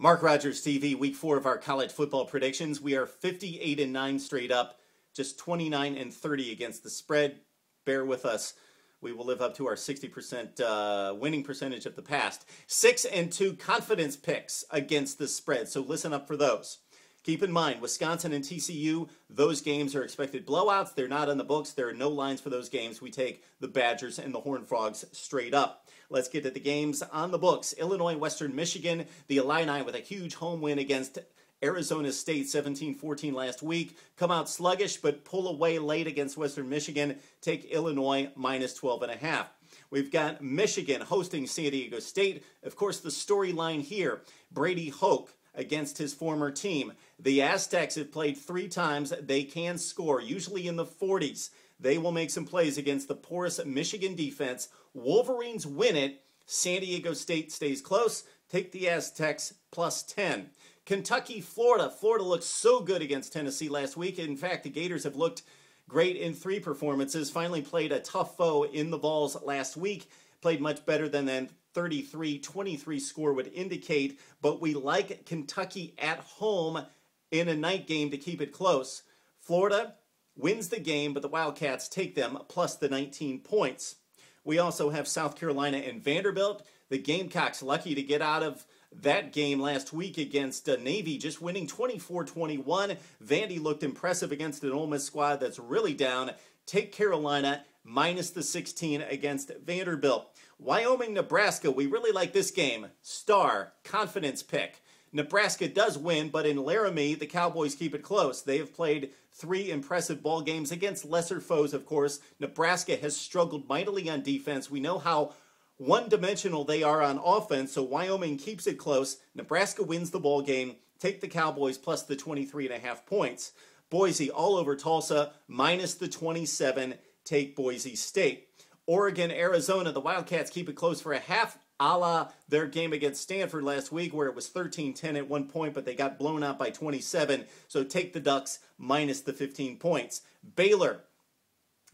Mark Rogers TV, week 4 of our college football predictions. We are 58-9 straight up, just 29-30 against the spread. Bear with us. We will live up to our 60% winning percentage of the past. 6-2 confidence picks against the spread, so listen up for those. Keep in mind, Wisconsin and TCU, those games are expected blowouts. They're not on the books. There are no lines for those games. We take the Badgers and the Horned Frogs straight up. Let's get to the games on the books. Illinois, Western Michigan, the Illini with a huge home win against Arizona State 17-14 last week. Come out sluggish, but pull away late against Western Michigan. Take Illinois minus 12.5. We've got Michigan hosting San Diego State. Of course, the storyline here, Brady Hoke against his former team. The Aztecs have played 3 times. They can score, usually in the 40s. They will make some plays against the porous Michigan defense. Wolverines win it. San Diego State stays close. Take the Aztecs plus 10. Kentucky, Florida. Florida looked so good against Tennessee last week. In fact, the Gators have looked great in 3 performances. Finally played a tough foe in the Vols last week. Played much better than the 33-23 score would indicate. But we like Kentucky at home in a night game to keep it close. Florida wins the game, but the Wildcats take them plus the 19 points. We also have South Carolina and Vanderbilt. The Gamecocks lucky to get out of that game last week against Navy, just winning 24-21. Vandy looked impressive against an Ole Miss squad that's really down. Take Carolina minus the 16 against Vanderbilt. Wyoming, Nebraska. We really like this game. Star, confidence pick. Nebraska does win, but in Laramie, the Cowboys keep it close. They have played 3 impressive ball games against lesser foes, of course. Nebraska has struggled mightily on defense. We know how one-dimensional they are on offense, so Wyoming keeps it close. Nebraska wins the ball game. Take the Cowboys plus the 23.5 points. Boise all over Tulsa, minus the 27. Take Boise State. Oregon, Arizona, the Wildcats keep it close for a half, a la their game against Stanford last week, where it was 13-10 at one point, but they got blown out by 27. So take the Ducks minus the 15 points. Baylor,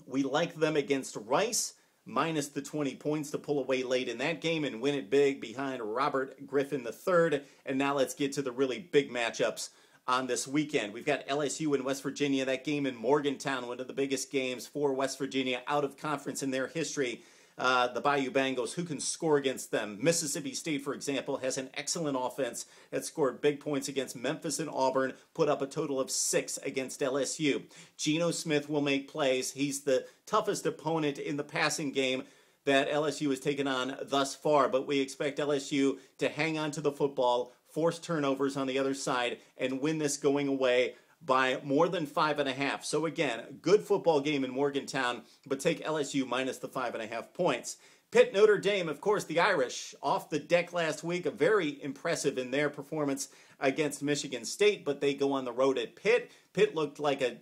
we like them against Rice, minus the 20 points to pull away late in that game and win it big behind Robert Griffin III. And now let's get to the really big matchups on this weekend. We've got LSU and West Virginia, that game in Morgantown, one of the biggest games for West Virginia out of conference in their history. The Bayou Bengals, who can score against them? Mississippi State, for example, has an excellent offense that scored big points against Memphis and Auburn, put up a total of 6 against LSU. Geno Smith will make plays. He's the toughest opponent in the passing game that LSU has taken on thus far, but we expect LSU to hang on to the football, force turnovers on the other side, and win this going away by more than 5.5. So again, good football game in Morgantown, but take LSU minus the 5.5 points. Pitt, Notre Dame, of course, the Irish off the deck last week, very impressive in their performance against Michigan State, but they go on the road at Pitt. Pitt looked like a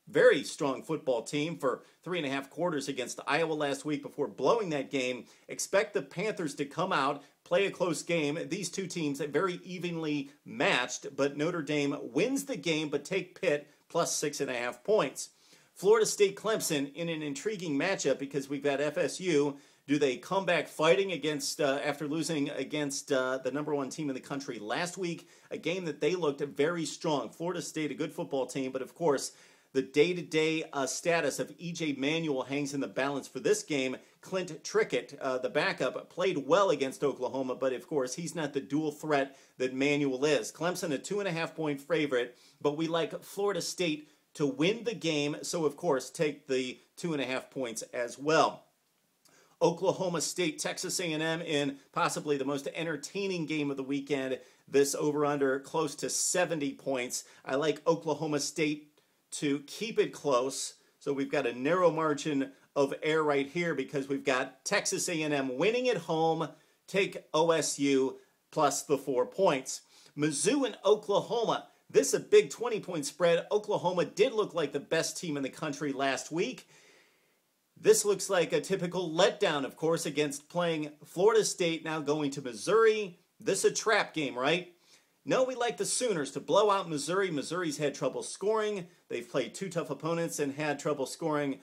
very strong football team for 3.5 quarters against Iowa last week before blowing that game. Expect the Panthers to come out, play a close game. These two teams are very evenly matched, but Notre Dame wins the game, but take Pitt plus 6.5 points. Florida State Clemson in an intriguing matchup because we've got FSU. Do they come back fighting against after losing against the #1 team in the country last week? A game that they looked very strong. Florida State, a good football team, but of course, the day-to-day status of E.J. Manuel hangs in the balance for this game. Clint Trickett, the backup, played well against Oklahoma, but of course, he's not the dual threat that Manuel is. Clemson, a 2.5-point favorite, but we like Florida State to win the game, so of course, take the 2.5 points as well. Oklahoma State, Texas A&M in possibly the most entertaining game of the weekend. This over-under close to 70 points. I like Oklahoma State to keep it close. So we've got a narrow margin of error right here because we've got Texas A&M winning at home. Take OSU plus the 4 points. Mizzou and Oklahoma. This is a big 20-point spread. Oklahoma did look like the best team in the country last week. This looks like a typical letdown, of course, against playing Florida State, now going to Missouri. This is a trap game, right? No, we like the Sooners to blow out Missouri. Missouri's had trouble scoring. They've played 2 tough opponents and had trouble scoring,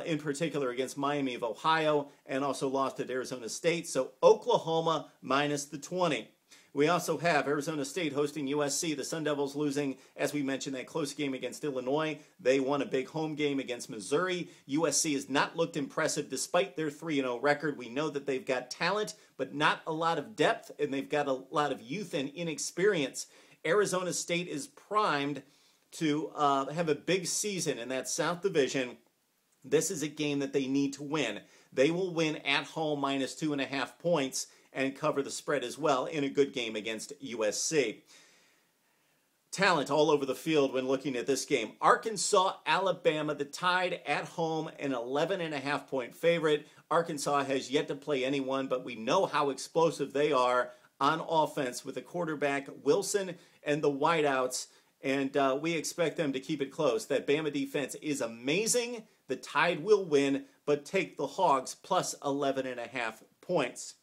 in particular against Miami of Ohio, and also lost at Arizona State. So Oklahoma minus the 20. We also have Arizona State hosting USC. The Sun Devils losing, as we mentioned, that close game against Illinois. They won a big home game against Missouri. USC has not looked impressive despite their 3-0 record. We know that they've got talent, but not a lot of depth, and they've got a lot of youth and inexperience. Arizona State is primed to have a big season in that South Division. This is a game that they need to win. They will win at home minus 2.5 points and cover the spread as well in a good game against USC. Talent all over the field when looking at this game. Arkansas, Alabama, the Tide at home, an 11.5 point favorite. Arkansas has yet to play anyone, but we know how explosive they are on offense with the quarterback Wilson and the wideouts, and we expect them to keep it close. That Bama defense is amazing. The Tide will win, but take the Hogs plus 11.5 points.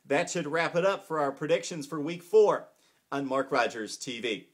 That should wrap it up for our predictions for Week 4 on Mark Rogers TV.